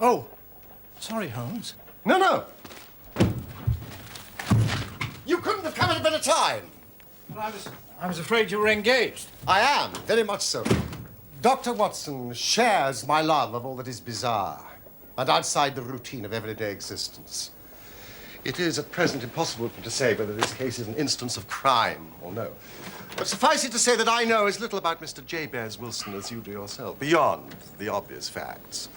Oh, sorry, Holmes. No. You couldn't have come at a better time. Well, I was afraid you were engaged. I am, very much so. Dr. Watson shares my love of all that is bizarre and outside the routine of everyday existence. It is at present impossible to say whether this case is an instance of crime or no. But suffice it to say that I know as little about Mr. Jabez Wilson as you do yourself, beyond the obvious facts.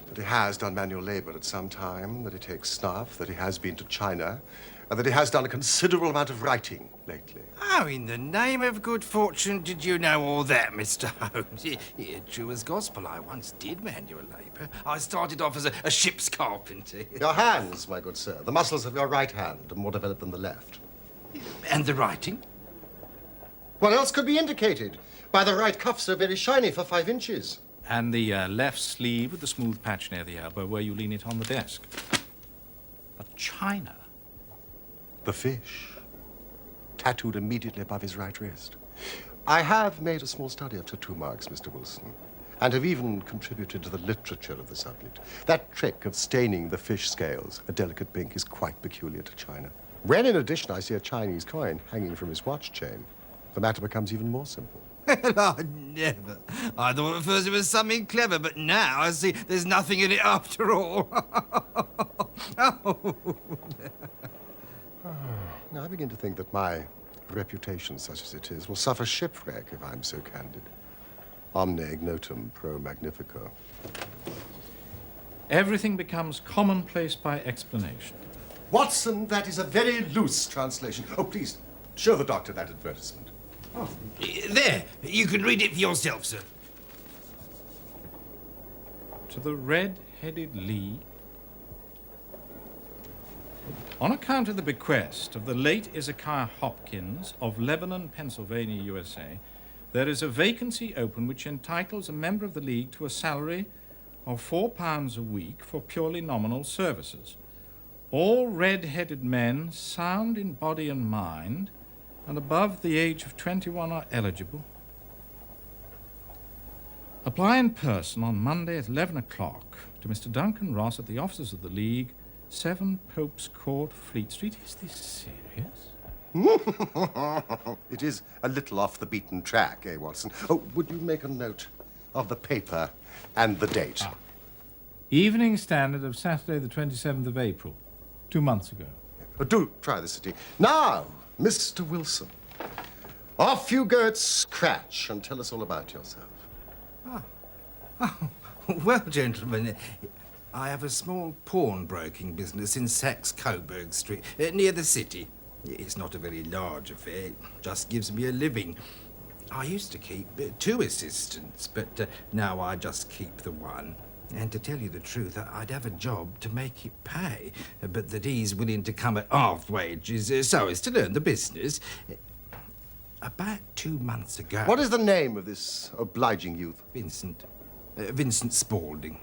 That he has done manual labor at some time, that he takes snuff, that he has been to China, and that he has done a considerable amount of writing lately. How in the name of good fortune did you know all that, Mr. Holmes? True as gospel, I once did manual labor. I started off as a ship's carpenter. Your hands, my good sir. The muscles of your right hand are more developed than the left. And the writing? What else could be indicated by the right cuff so very shiny for 5 inches? And the left sleeve with the smooth patch near the elbow where you lean it on the desk. But China? The fish. tattooed immediately above his right wrist. I have made a small study of tattoo marks, Mr. Wilson, and have even contributed to the literature of the subject. That trick of staining the fish scales a delicate pink is quite peculiar to China. When, in addition, I see a Chinese coin hanging from his watch chain, the matter becomes even more simple. Oh, never. I thought at first it was something clever, but now I see there's nothing in it after all. Oh. Now, I begin to think that my reputation, such as it is, will suffer shipwreck if I'm so candid. Omne ignotum pro magnifico. Everything becomes commonplace by explanation. Watson, that is a very loose translation. Oh, please, show the doctor that advertisement. Oh. There, you can read it for yourself, sir. To the Red-Headed League. On account of the bequest of the late Ezekiah Hopkins of Lebanon, Pennsylvania, USA, there is a vacancy open which entitles a member of the League to a salary of £4 a week for purely nominal services. All red-headed men, sound in body and mind, and above the age of 21 are eligible. Apply in person on Monday at 11 o'clock to Mr. Duncan Ross at the offices of the League, 7 Pope's Court, Fleet Street. Is this serious? It is a little off the beaten track, eh, Watson? Oh, would you make a note of the paper and the date? Evening Standard of Saturday the 27th of April, 2 months ago. Do try the city. Now, Mr. Wilson, off you go at scratch and tell us all about yourself. Oh, well, gentlemen, I have a small pawnbroking business in Saxe-Coburg Street, near the city. It's not a very large affair, it just gives me a living. I used to keep 2 assistants, but now I just keep the one. And to tell you the truth, I'd have a job to make it pay, but that he's willing to come at half wages so as to learn the business. About 2 months ago... What is the name of this obliging youth? Vincent. Vincent Spaulding.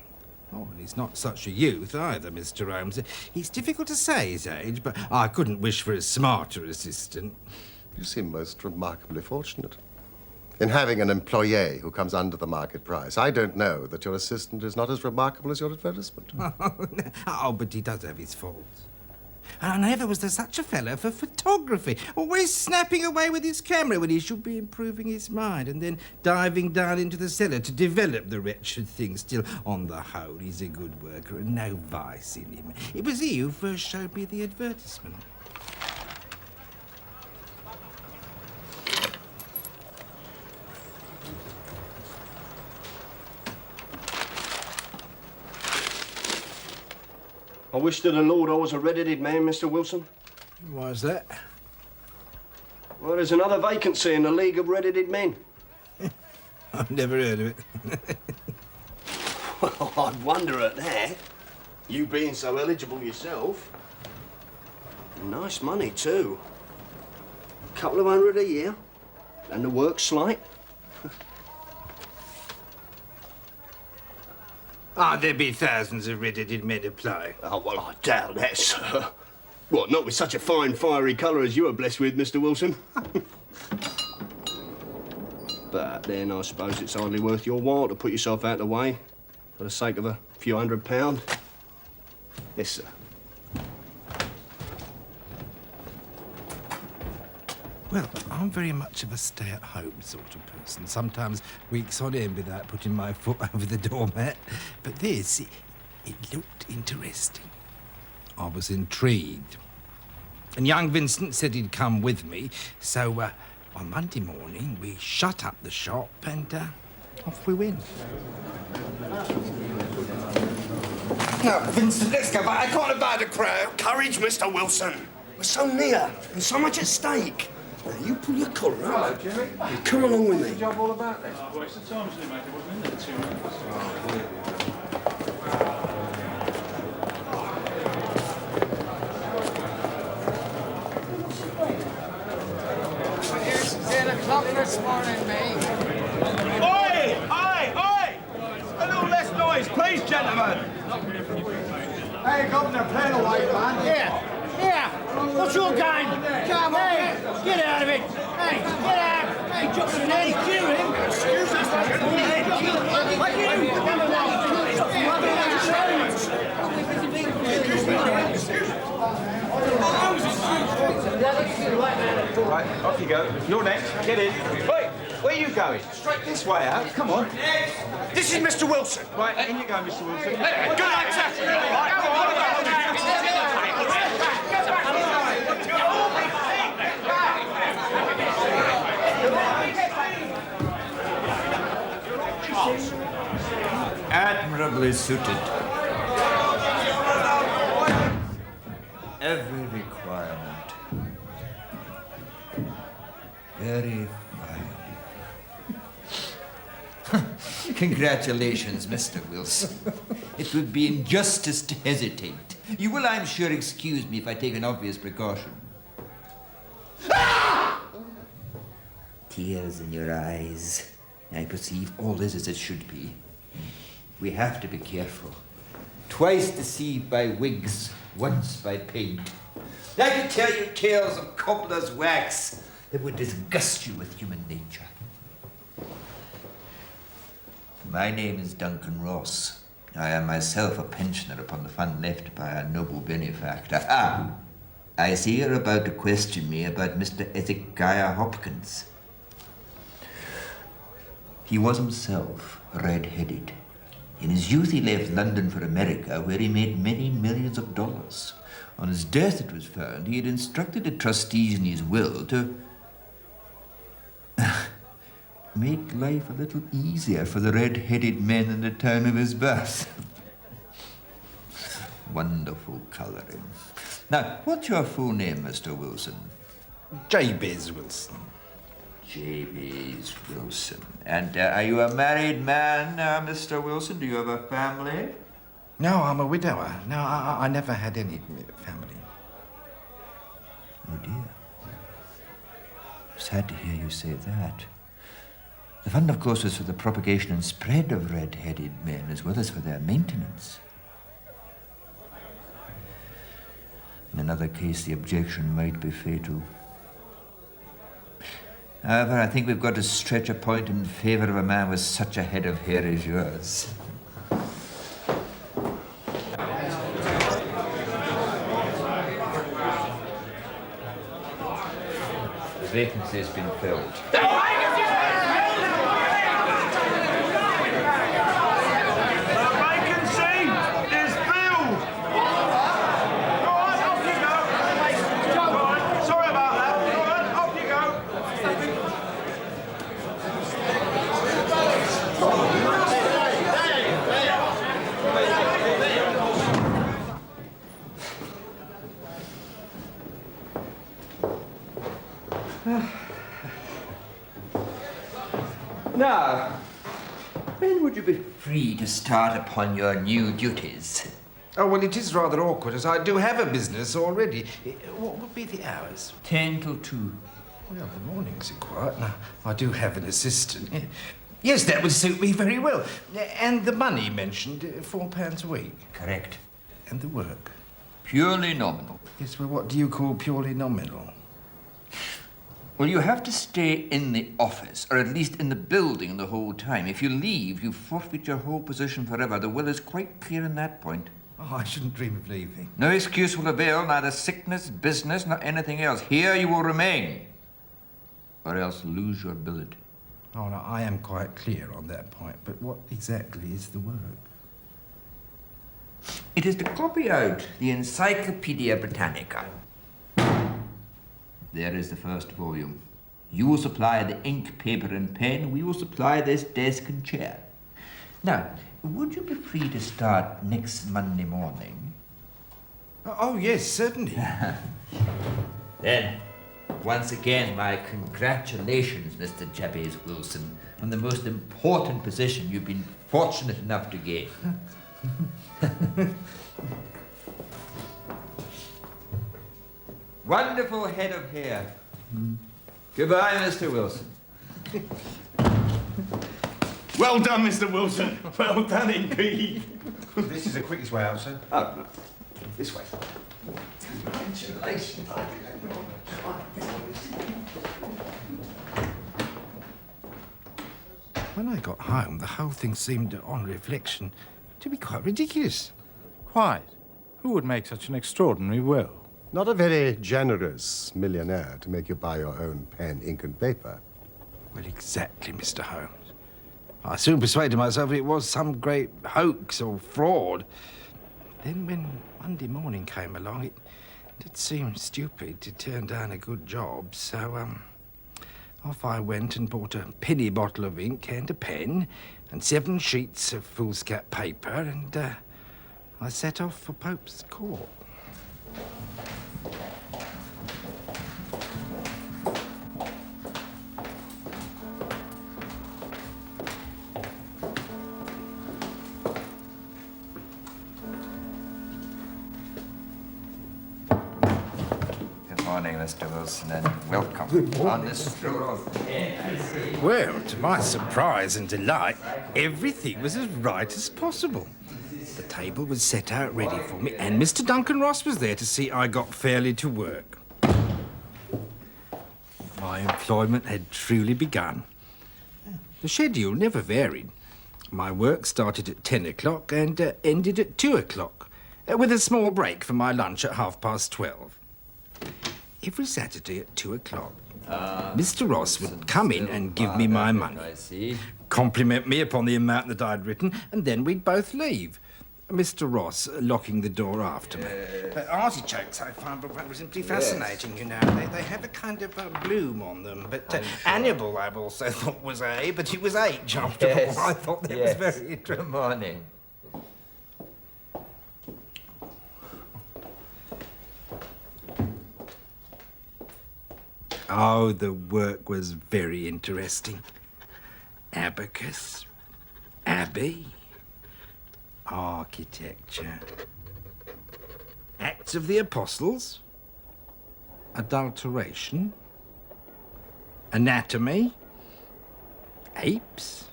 Oh, and he's not such a youth either, Mr. Holmes. He's difficult to say his age, but I couldn't wish for a smarter assistant. You seem most remarkably fortunate in having an employee who comes under the market price. I don't know that your assistant is not as remarkable as your advertisement. Oh, but he does have his faults. And never was there such a fellow for photography, always snapping away with his camera when he should be improving his mind, and then diving down into the cellar to develop the wretched thing. Still, on the whole, he's a good worker and no vice in him. It was he who first showed me the advertisement. I wish to the Lord I was a red-headed man, Mr. Wilson. Why's that? Well, there's another vacancy in the League of Red-Headed Men. I've never heard of it. Well, I'd wonder at that. You being so eligible yourself. Nice money, too. A couple of $100 a year. And the work's slight. There'd be thousands of red-headed men apply. Oh, well, I doubt that, sir. What, not with such a fine, fiery colour as you are blessed with, Mr. Wilson? But then I suppose it's hardly worth your while to put yourself out of the way for the sake of a few £100. Yes, sir. Well, I'm very much of a stay-at-home sort of person. Sometimes weeks on end without putting my foot over the doormat. But this, it looked interesting. I was intrigued. And young Vincent said he'd come with me. So on Monday morning, we shut up the shop and off we went. Now, Vincent, let's go back. I can't abide a crowd. Courage, Mr. Wilson. We're so near and so much at stake. Now, you pull your collar up. Hello, Jerry. And come along with me. Job all about this. Oh, it's the Times limit, mate. It wasn't in there 2 minutes. Here's 10 o'clock this morning, mate. Oi! Oi! Oi! A little less noise, please, gentlemen. Hey, Governor, playing a white man. Yeah. What's your game? Come on. Hey, Get out of it! Hey, get out! Hey, jumping in there, kill him! Excuse us, Right, off you go. You're next. Get in. Wait, where are you going? Straight this way out. Come on. This is Mr. Wilson. Right, in you go, Mr. Wilson. Good night, sir. Admirably suited. Every requirement. Very fine. Congratulations, Mr. Wilson. It would be injustice to hesitate. You will, I'm sure, excuse me if I take an obvious precaution. Tears in your eyes. I perceive all is as it should be. We have to be careful. Twice deceived by wigs, once by paint. I could tell you tales of cobbler's wax that would disgust you with human nature. My name is Duncan Ross. I am myself a pensioner upon the fund left by a noble benefactor. Ah, I see you're about to question me about Mr. Ezekiah Hopkins. He was himself red-headed. In his youth, he left London for America, where he made many millions of dollars. On his death, it was found, he had instructed the trustees in his will to make life a little easier for the red-headed men in the town of his birth. Wonderful colouring. Now, what's your full name, Mr. Wilson? Jabez Wilson. Jabez Wilson. And are you a married man, Mr. Wilson? Do you have a family? No, I'm a widower. No, I never had any family. Oh, dear. Sad to hear you say that. The fund, of course, was for the propagation and spread of red-headed men, as well as for their maintenance. In another case, the objection might be fatal. However, I think we've got to stretch a point in favor of a man with such a head of hair as yours. The vacancy has been filled. Now, when would you be free to start upon your new duties? Oh, well, it is rather awkward, as I do have a business already. What would be the hours? 10 till 2. Well, the mornings are quiet. Now, I do have an assistant. Yes, that would suit me very well. And the money mentioned, £4 a week. Correct. And the work? Purely nominal. Yes, well, what do you call purely nominal? Well, you have to stay in the office, or at least in the building the whole time. If you leave, you forfeit your whole position forever. The will is quite clear on that point. Oh, I shouldn't dream of leaving. No excuse will avail, neither sickness, business, nor anything else. Here you will remain, or else lose your billet. Oh, no, I am quite clear on that point, but what exactly is the work? It is to copy out the Encyclopedia Britannica. There is the first volume. You will supply the ink, paper, and pen. We will supply this desk and chair. Now, would you be free to start next Monday morning? Oh, yes, certainly. Then, once again, my congratulations, Mr. Jabez Wilson, on the most important position you've been fortunate enough to gain. Wonderful head of hair. Goodbye, Mr. Wilson. Well done, Mr. Wilson. Well done indeed. This is the quickest way out, sir. Oh, this way. Congratulations. When I got home, the whole thing seemed, on reflection, to be quite ridiculous. Quite. Who would make such an extraordinary will? Not a very generous millionaire to make you buy your own pen, ink, and paper. Well, exactly, Mr. Holmes. I soon persuaded myself it was some great hoax or fraud. Then when Monday morning came along, it did seem stupid to turn down a good job, so, off I went and bought a penny bottle of ink and a pen and 7 sheets of foolscap paper, and, I set off for Pope's Court. Good morning, Mr. Wilson, and welcome on this stroll of air, I see. Well, to my surprise and delight, everything was as right as possible. The table was set out ready for me, and Mr. Duncan Ross was there to see I got fairly to work. My employment had truly begun. The schedule never varied. My work started at 10 o'clock and ended at 2 o'clock, with a small break for my lunch at 12:30. Every Saturday at 2 o'clock, Mr. Ross would come in and give me my money, I see. compliment me upon the amount that I'd written, and then we'd both leave. Mr. Ross locking the door after me. Artichokes, I find, were simply fascinating, you know. They have a kind of bloom on them. But Hannibal, I've also thought was A, but it was H after all. I thought that was very interesting. Good morning. Oh, the work was very interesting. Abacus, abbey, architecture, Acts of the Apostles, adulteration, anatomy, apes,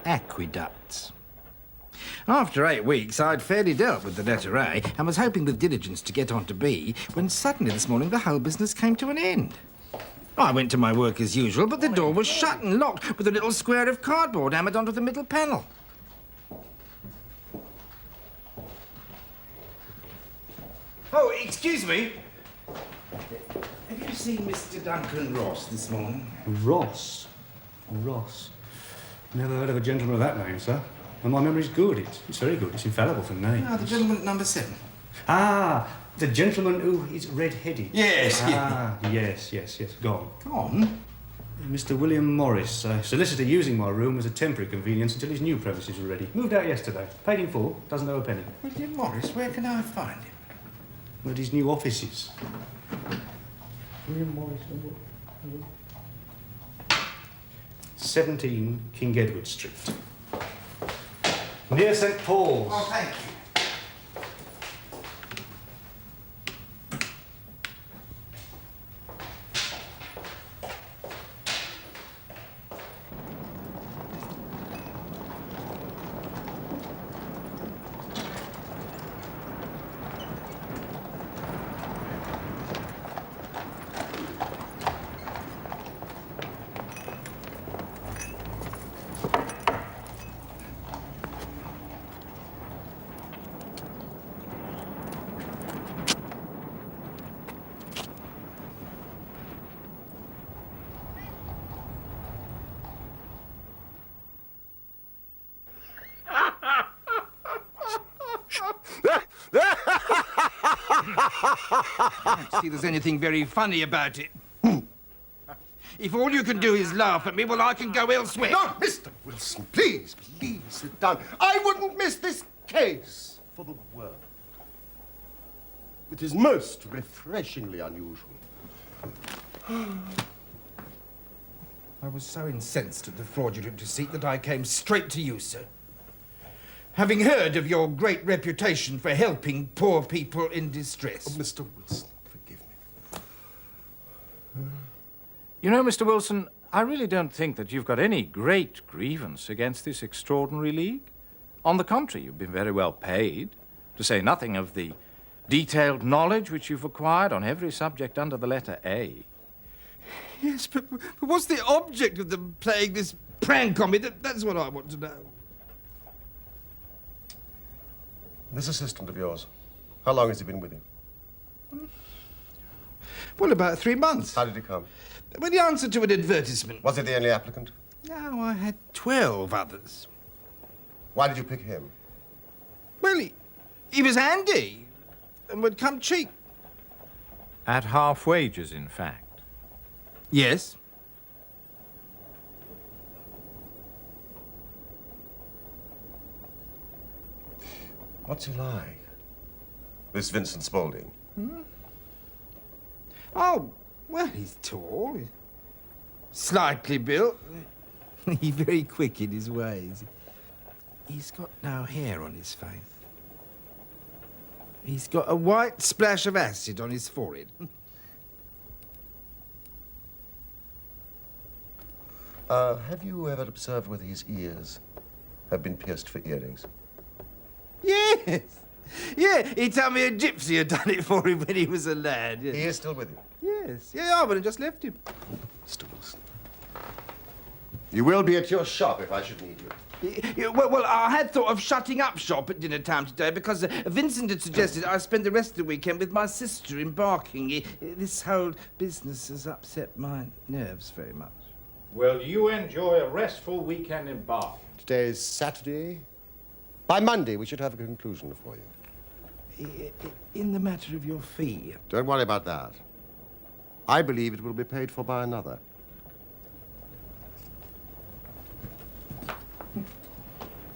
aqueducts. After 8 weeks, I'd fairly dealt with the letter A and was hoping with diligence to get on to B, when suddenly this morning the whole business came to an end. I went to my work as usual, but the door was shut and locked with a little square of cardboard hammered onto the middle panel. Oh, excuse me. Have you seen Mr. Duncan Ross this morning? Ross? Never heard of a gentleman of that name, sir. And my memory's good. It's very good. It's infallible for names. Ah, the gentleman at number 7. Ah, the gentleman who is red-headed. Yes. Yes. Gone. Gone? Mr. William Morris, a solicitor using my room as a temporary convenience until his new premises were ready. Moved out yesterday. Paid in full. Doesn't owe a penny. William Morris, where can I find him? At his new offices. William Morris. 17 King Edward Street. Near St. Paul's. Oh, thank you. I don't see there's anything very funny about it. If all you can do is laugh at me, well, I can go elsewhere. No, Mr. Wilson, please sit down. I wouldn't miss this case for the world. It is most refreshingly unusual. I was so incensed at the fraudulent deceit that I came straight to you, sir. Having heard of your great reputation for helping poor people in distress. Oh, Mr. Wilson, forgive me. You know, Mr. Wilson, I really don't think that you've got any great grievance against this extraordinary league. On the contrary, you've been very well paid, to say nothing of the detailed knowledge which you've acquired on every subject under the letter A. Yes, but what's the object of them playing this prank on me? That's what I want to know. This assistant of yours, how long has he been with you? Well, about 3 months. How did he come? Well, he answered to an advertisement. Was he the only applicant? No, I had 12 others. Why did you pick him? Well, he was handy and would come cheap. At half wages, in fact. Yes. What's he like? This Vincent Spaulding? Oh, well, he's tall, he's slightly built. He's very quick in his ways. He's got no hair on his face. He's got a white splash of acid on his forehead. Have you ever observed whether his ears have been pierced for earrings? Yes. Yeah, he told me a gypsy had done it for him when he was a lad. He is still with you? Yes. Yeah, I would have just left him. Mr. Wilson. You will be at your shop if I should need you. Yeah, well, I had thought of shutting up shop at dinner time today because Vincent had suggested I spend the rest of the weekend with my sister in Barking. This whole business has upset my nerves very much. Well, you enjoy a restful weekend in Bath. Today's Saturday. By Monday, we should have a conclusion for you. In the matter of your fee. Don't worry about that. I believe it will be paid for by another.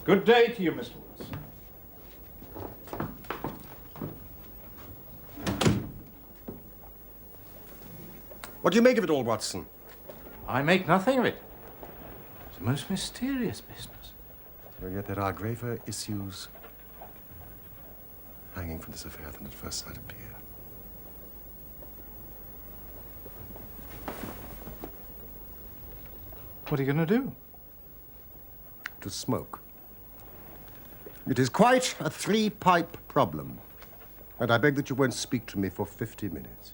Good day to you, Mr. Wilson. What do you make of it all, Watson? I make nothing of it. It's a most mysterious business. And yet there are graver issues hanging from this affair than at first sight appear. What are you going to do? To smoke. It is quite a three-pipe problem, and I beg that you won't speak to me for 50 minutes.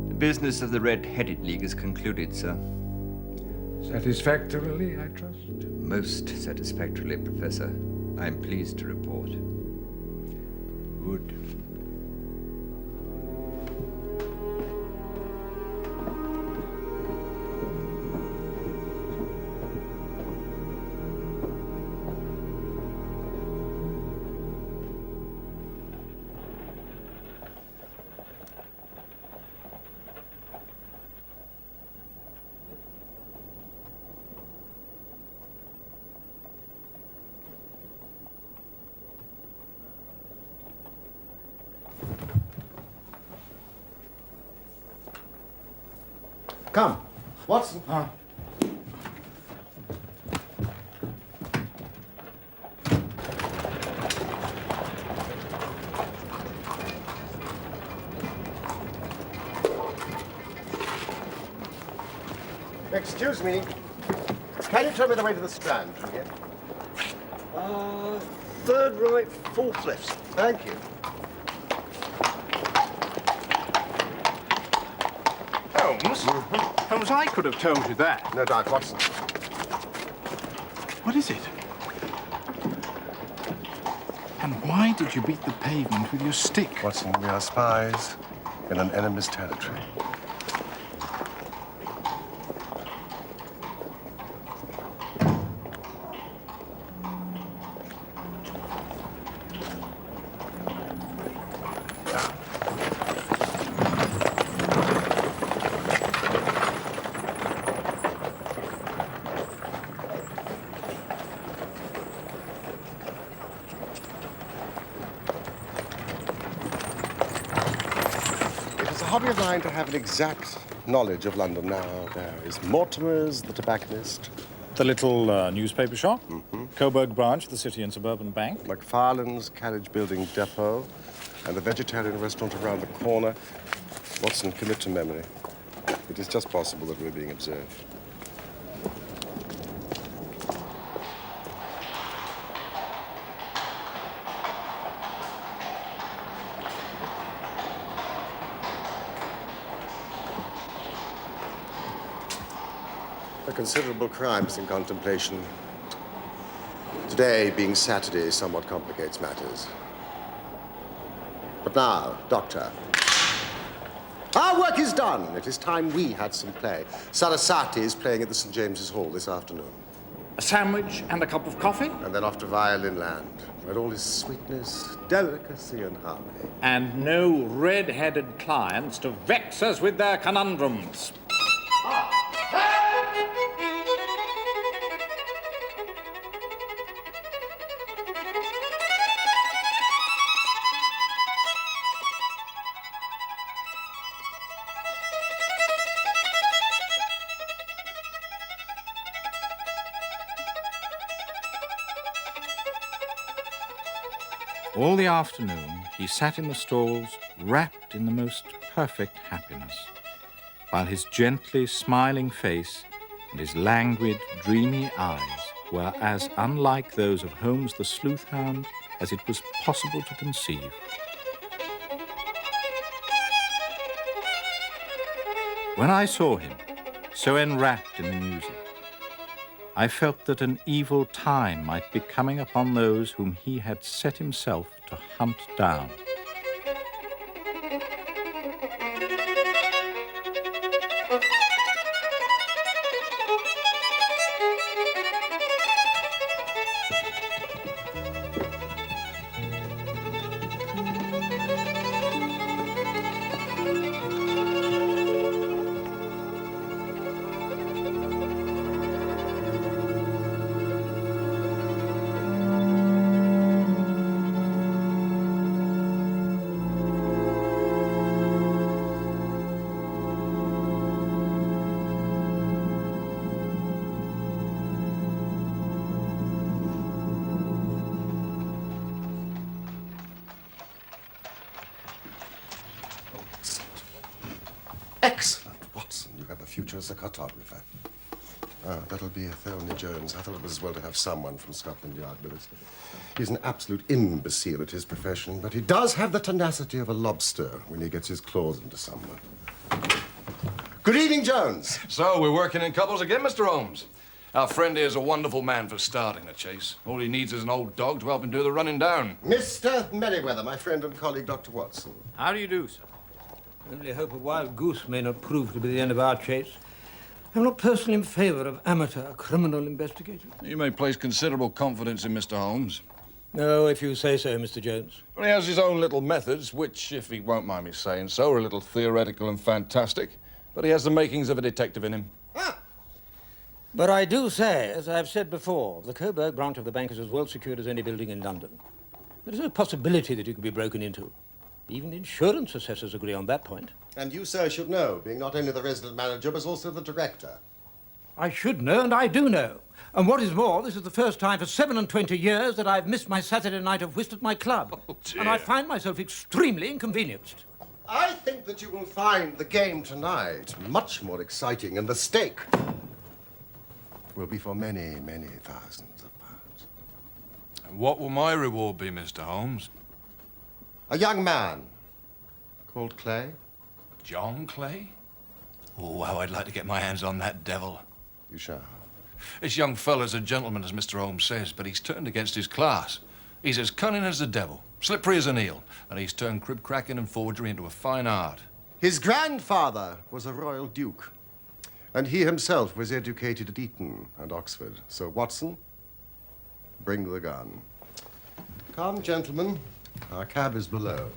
The business of the Red-Headed League is concluded, sir. Satisfactorily, I trust. Most satisfactorily, Professor. I am pleased to report. Good. Come, Watson. Excuse me. Can you tell me the way to the Strand from here? Third right, fourth left. Thank you. Holmes? Holmes, I could have told you that. No doubt, Watson. What is it? And why did you beat the pavement with your stick? Watson, we are spies in an enemy's territory. Hobby of mine to have an exact knowledge of London now. There is Mortimer's, the tobacconist, The little newspaper shop, Coburg branch of the City and Suburban Bank. McFarlane's carriage building depot, and the vegetarian restaurant around the corner. Watson, commit to memory. It is just possible that we're being observed. A considerable crime is in contemplation. Today, being Saturday, somewhat complicates matters. But now, Doctor, our work is done. It is time we had some play. Sarasate is playing at the St. James's Hall this afternoon. A sandwich and a cup of coffee. And then off to Violin Land, where all is sweetness, delicacy, and harmony. And no red-headed clients to vex us with their conundrums. All the afternoon, he sat in the stalls, wrapped in the most perfect happiness, while his gently smiling face and his languid, dreamy eyes were as unlike those of Holmes the sleuth hound as it was possible to conceive. When I saw him, so enwrapped in the music, I felt that an evil time might be coming upon those whom he had set himself to hunt down. Excellent, Watson. You have a future as a cartographer. Ah, that'll be Thelmy Jones. I thought it was as well to have someone from Scotland Yard with us. He's an absolute imbecile at his profession, but he does have the tenacity of a lobster when he gets his claws into someone. Good evening, Jones. So, we're working in couples again, Mr. Holmes. Our friend here is a wonderful man for starting the chase. All he needs is an old dog to help him do the running down. Mr. Merriweather, my friend and colleague, Dr. Watson. How do you do, sir? Only hope a wild goose may not prove to be the end of our chase. I'm not personally in favor of amateur criminal investigators. You may place considerable confidence in Mr. Holmes. No, if you say so, Mr. Jones. Well, he has his own little methods, which, if he won't mind me saying so, are a little theoretical and fantastic. But he has the makings of a detective in him. Ah, But I do say, as I've said before, the Coburg branch of the bank is as well secured as any building in London. There is no possibility that you could be broken into. Even the insurance assessors agree on that point. and you, sir, should know, being not only the resident manager, but also the director. I should know, and I do know. And what is more, this is the first time for 27 years that I've missed my Saturday night of whist at my club. Oh, dear. And I find myself extremely inconvenienced. I think that you will find the game tonight much more exciting, and the stake will be for many, many thousands of pounds. And what will my reward be, Mr. Holmes? A young man called Clay. John Clay? Oh, how I'd like to get my hands on that devil. You shall. This young fella's a gentleman, as Mr. Holmes says, but he's turned against his class. He's as cunning as the devil, slippery as an eel, and he's turned crib-cracking and forgery into a fine art. His grandfather was a royal duke, and he himself was educated at Eton and Oxford. So, Watson, bring the gun. Come, gentlemen. Our cab is below.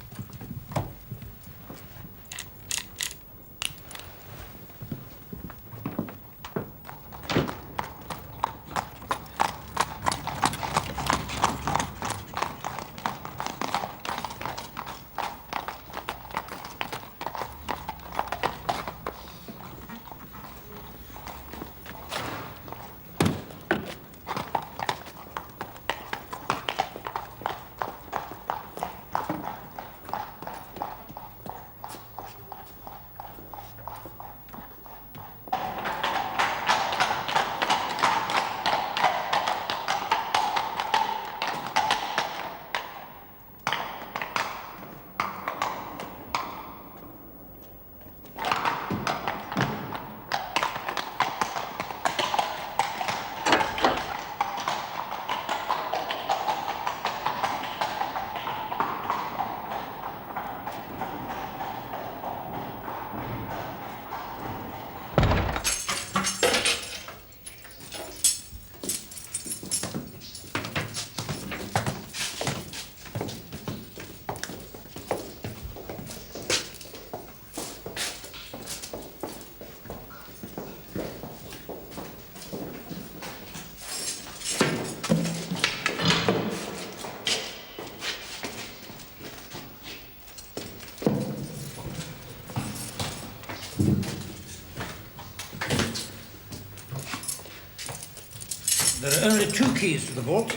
are 2 keys to the vault.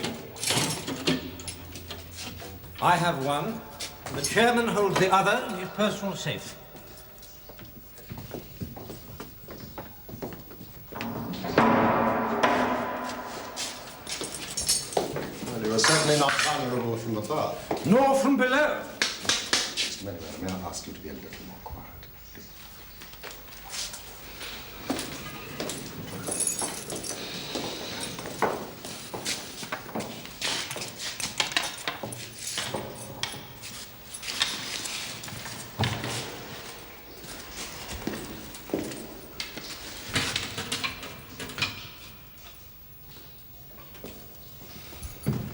I have one. The chairman holds the other in his personal safe. Well, you are certainly not vulnerable from above. Nor from below. Very well, may I ask you to be a little more quiet?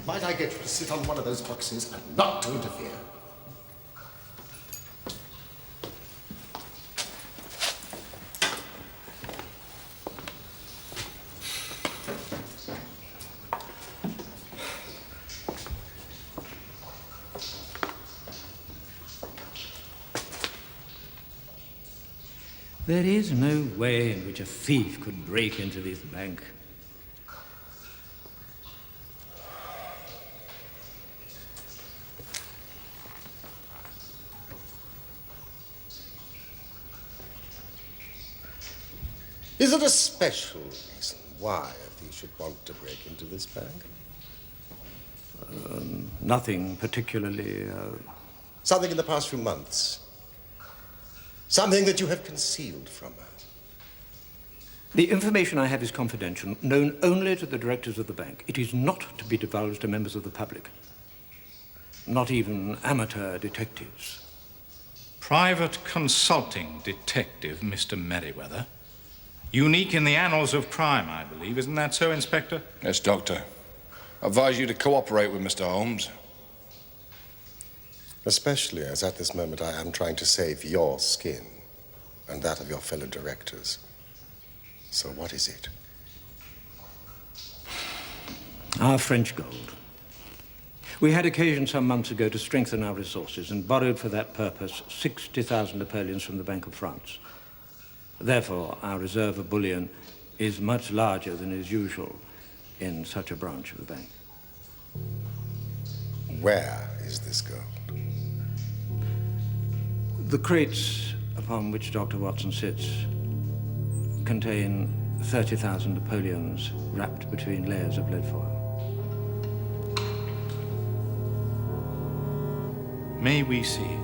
Might I get you to sit on one of those boxes and not to interfere? There is no way in which a thief could break into this bank. Is it a special reason why a thief should want to break into this bank? Nothing particularly. Something in the past few months? Something that you have concealed from us? The information I have is confidential, known only to the directors of the bank. It is not to be divulged to members of the public. Not even amateur detectives. Private consulting detective, Mr. Merriweather. Unique in the annals of crime, I believe. Isn't that so, Inspector? Yes, Doctor. I advise you to cooperate with Mr. Holmes. Especially as at this moment I am trying to save your skin and that of your fellow directors. So what is it? Our French gold. We had occasion some months ago to strengthen our resources and borrowed for that purpose 60,000 napoleons from the Bank of France. Therefore, our reserve of bullion is much larger than is usual in such a branch of the bank. Where is this gold? The crates upon which Dr. Watson sits contain 30,000 napoleons wrapped between layers of lead foil. May we see it?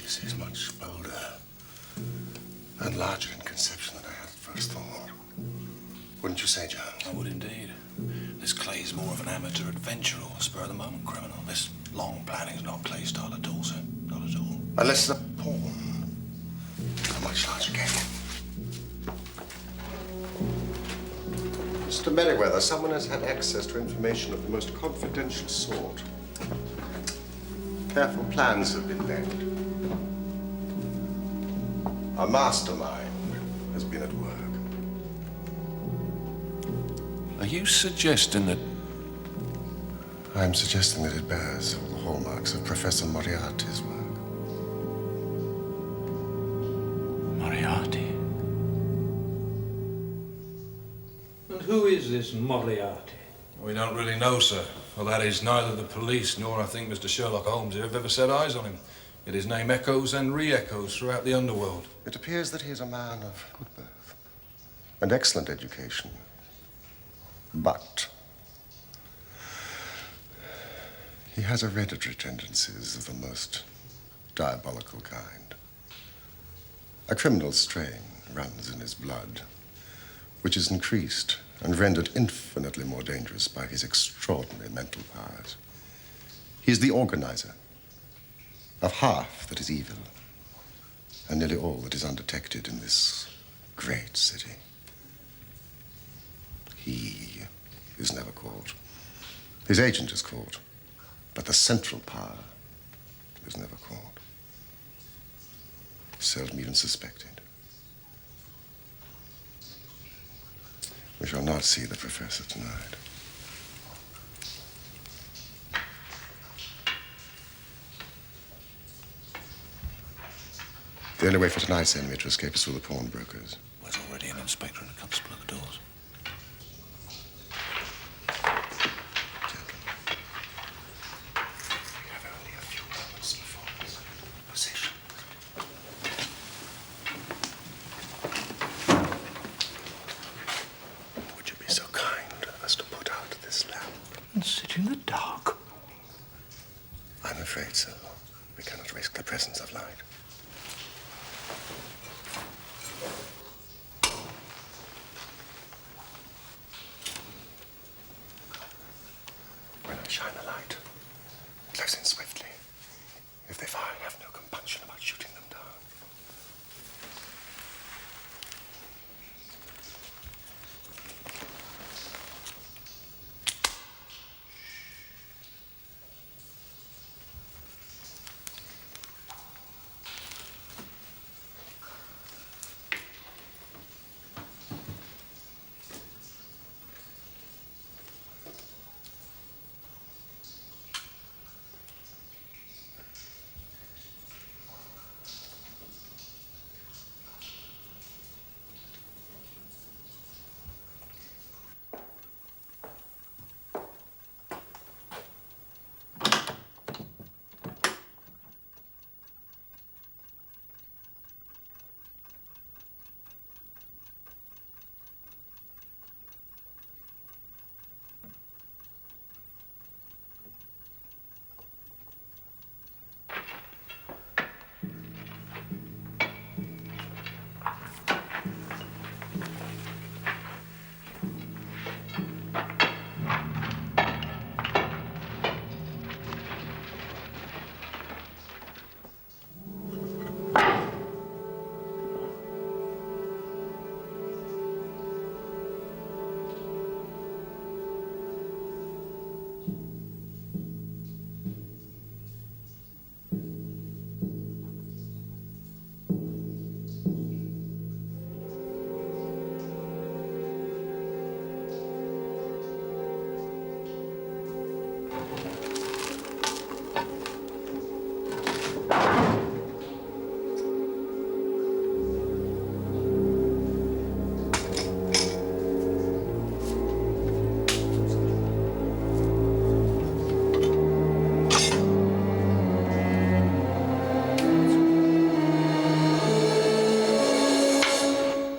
This is much bolder and larger in conception than I had first thought. Wouldn't you say, Jones? I would indeed. This Clay's more of an amateur adventurer or spur-of-the-moment criminal. This long planning's not Clay's style at all, sir. Unless it's a pawn. A much larger game. Mr. Merriweather, someone has had access to information of the most confidential sort. Careful plans have been laid. A mastermind has been at work. Are you suggesting that... I'm suggesting that it bears all the hallmarks of Professor Moriarty's work. Moriarty? And who is this Moriarty? We don't really know, sir. Well, that is, neither the police nor, I think, Mr. Sherlock Holmes have ever set eyes on him. Yet his name echoes and re-echoes throughout the underworld. It appears that he is a man of good birth and excellent education. But he has hereditary tendencies of the most diabolical kind. A criminal strain runs in his blood, which is increased and rendered infinitely more dangerous by his extraordinary mental powers. He is the organizer of half that is evil and nearly all that is undetected in this great city. He is never caught. His agent is caught, but the central power is never caught. Seldom even suspected. We shall not see the professor tonight. The only way for tonight's enemy to escape is through the pawnbrokers. There's already an inspector and a constable at the doors. We have only a few moments before possession. Would you be so kind as to put out this lamp? And sit in the dark? I'm afraid so. We cannot risk the presence of light. When I shine a light, close in swiftly. If they fire, I have no compunction about shooting them down.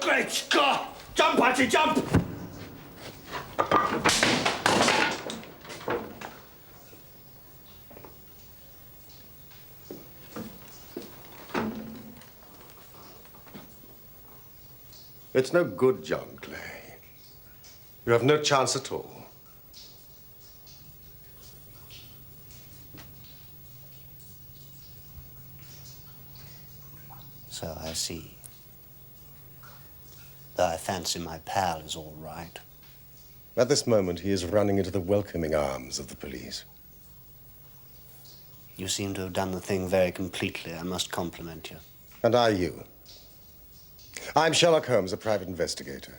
Great Scott! Jump, Archie, jump! It's no good, John Clay. You have no chance at all. So I see. Though I fancy my pal is all right. At this moment, he is running into the welcoming arms of the police. You seem to have done the thing very completely. I must compliment you. And I you. I'm Sherlock Holmes, a private investigator.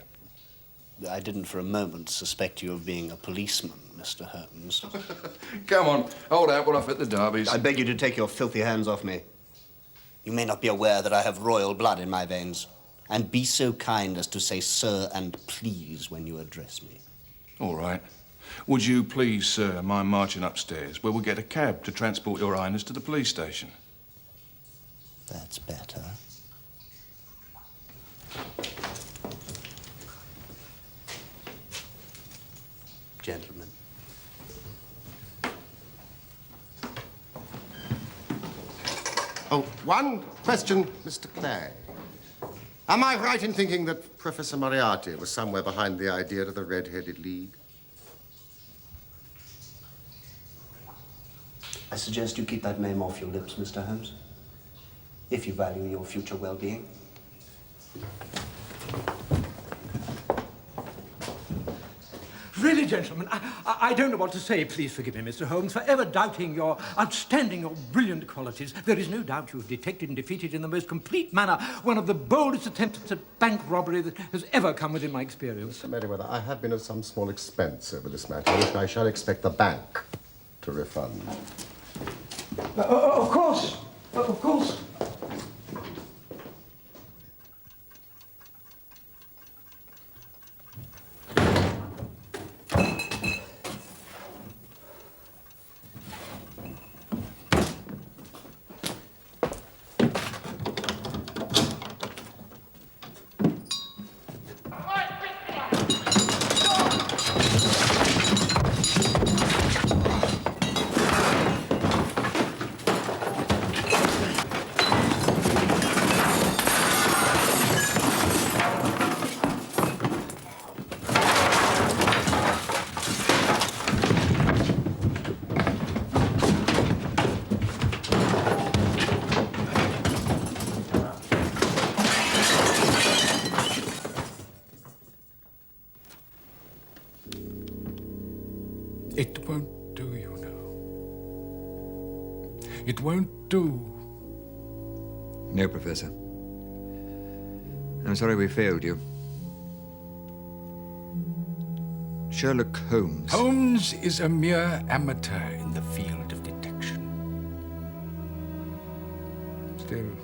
I didn't for a moment suspect you of being a policeman, Mr. Holmes. Come on, hold out. We're off at the Derbies. I beg you to take your filthy hands off me. You may not be aware that I have royal blood in my veins. And be so kind as to say sir and please when you address me. All right. Would you please, sir, mind marching upstairs where we'll get a cab to transport your highness to the police station? That's better. Gentlemen. Oh, one question, Mr. Clay. Am I right in thinking that Professor Moriarty was somewhere behind the idea of the Red-Headed League? I suggest you keep that name off your lips, Mr. Holmes, if you value your future well-being. Really, gentlemen, I don't know what to say. Please forgive me, Mr. Holmes, for ever doubting your outstanding, your brilliant qualities. There is no doubt you have detected and defeated in the most complete manner one of the boldest attempts at bank robbery that has ever come within my experience. Mr. Merriweather, I have been at some small expense over this matter, which I shall expect the bank to refund. Of course. Of course. It won't do, you know. It won't do. No, Professor. I'm sorry we failed you. Sherlock Holmes. Holmes is a mere amateur in the field of detection. Still,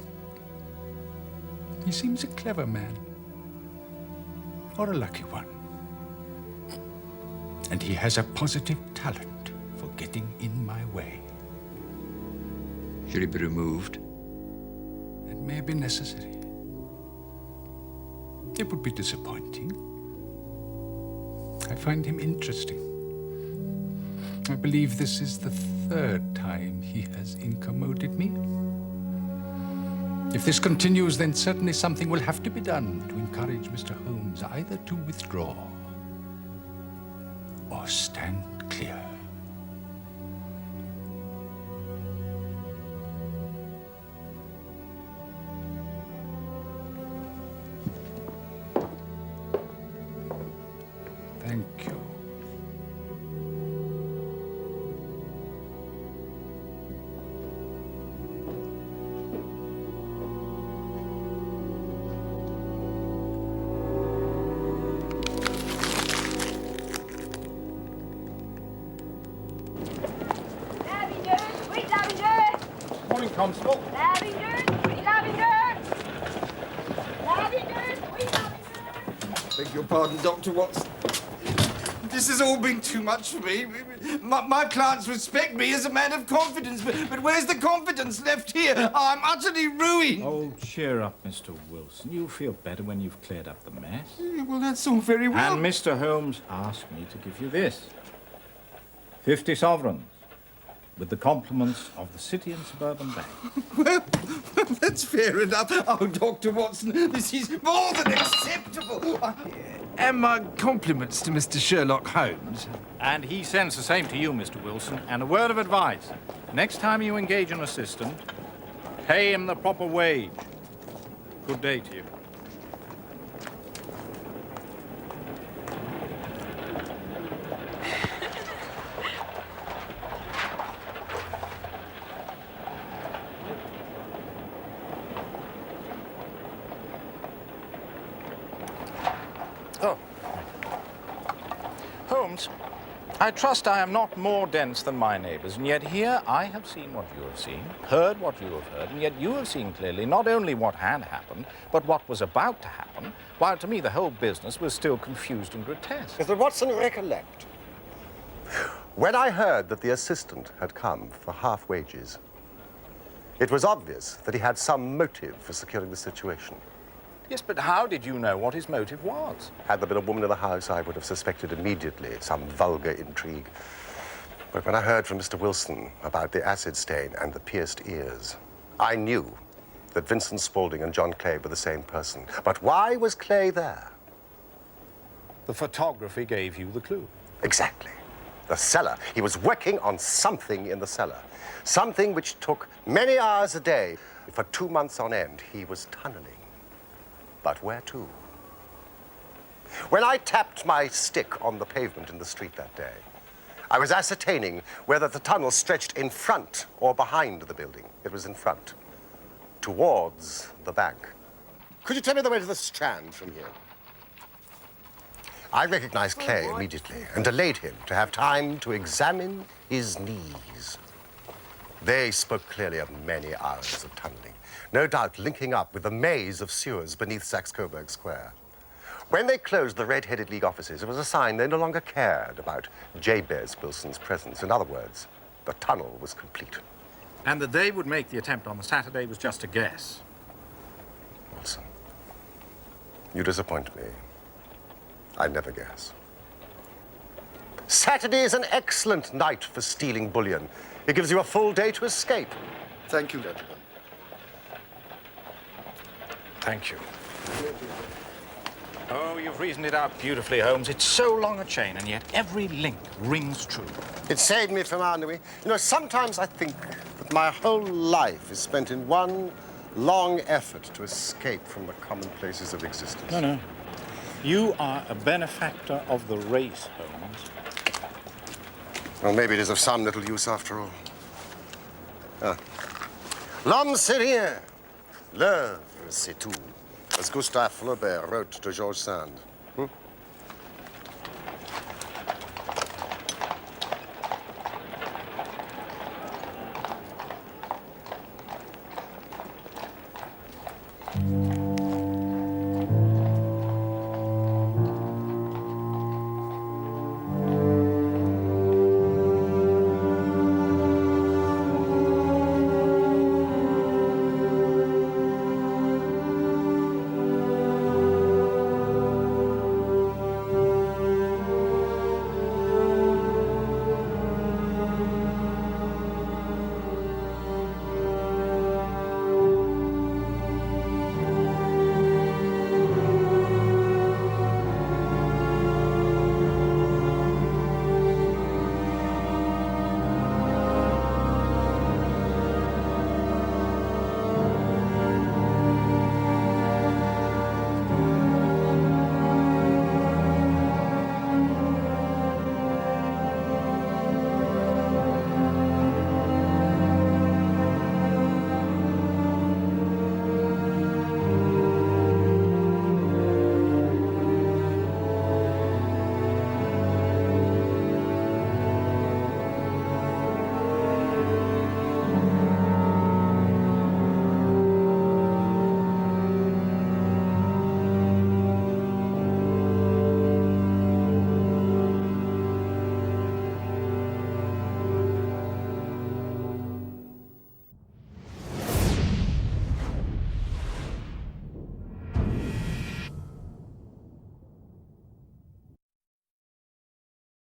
he seems a clever man. Or a lucky one. And he has a positive talent for getting in my way. Should he be removed? It may be necessary. It would be disappointing. I find him interesting. I believe this is the third time he has incommoded me. If this continues, then certainly something will have to be done to encourage Mr. Holmes either to withdraw or stand clear. Thank you. Morning, Constable. Beg your pardon, Dr. Watson. This has all been too much for me. My clients respect me as a man of confidence, but where's the confidence left here? I'm utterly ruined. Oh, cheer up, Mr. Wilson. You'll feel better when you've cleared up the mess. Well, that's all very well. And Mr. Holmes asked me to give you this. 50 sovereigns, with the compliments of the City and Suburban Bank. Well, that's fair enough. Oh, Dr. Watson, this is more than acceptable. And my compliments to Mr. Sherlock Holmes. And he sends the same to you, Mr. Wilson. And a word of advice. Next time you engage an assistant, pay him the proper wage. Good day to you. Oh. Holmes, I trust I am not more dense than my neighbours, and yet here I have seen what you have seen, heard what you have heard, and yet you have seen clearly not only what had happened, but what was about to happen, while to me the whole business was still confused and grotesque. Mr. Watson, recollect. When I heard that the assistant had come for half wages, it was obvious that he had some motive for securing the situation. Yes, but how did you know what his motive was? Had there been a woman in the house, I would have suspected immediately some vulgar intrigue. But when I heard from Mr. Wilson about the acid stain and the pierced ears, I knew that Vincent Spaulding and John Clay were the same person. But why was Clay there? The photography gave you the clue. Exactly. The cellar. He was working on something in the cellar. Something which took many hours a day. For 2 months on end, he was tunneling. But where to? When I tapped my stick on the pavement in the street that day, I was ascertaining whether the tunnel stretched in front or behind the building. It was in front, towards the bank. Could you tell me the way to the Strand from here? I recognized Clay immediately and delayed him to have time to examine his knees. They spoke clearly of many hours of tunneling, no doubt linking up with the maze of sewers beneath Saxe-Coburg Square. When they closed the Red-Headed League offices, it was a sign they no longer cared about Jabez Wilson's presence. In other words, the tunnel was complete. And that they would make the attempt on the Saturday was just a guess. Wilson, you disappoint me. I never guess. Saturday is an excellent night for stealing bullion. It gives you a full day to escape. Thank you, gentlemen. Thank you. Oh, you've reasoned it out beautifully, Holmes. It's so long a chain, and yet every link rings true. It saved me from ennui. You know, sometimes I think that my whole life is spent in one long effort to escape from the commonplaces of existence. No. You are a benefactor of the race, Holmes. Well, maybe it is of some little use after all. L'homme c'est rien, l'œuvre c'est tout, as Gustave Flaubert wrote to George Sand.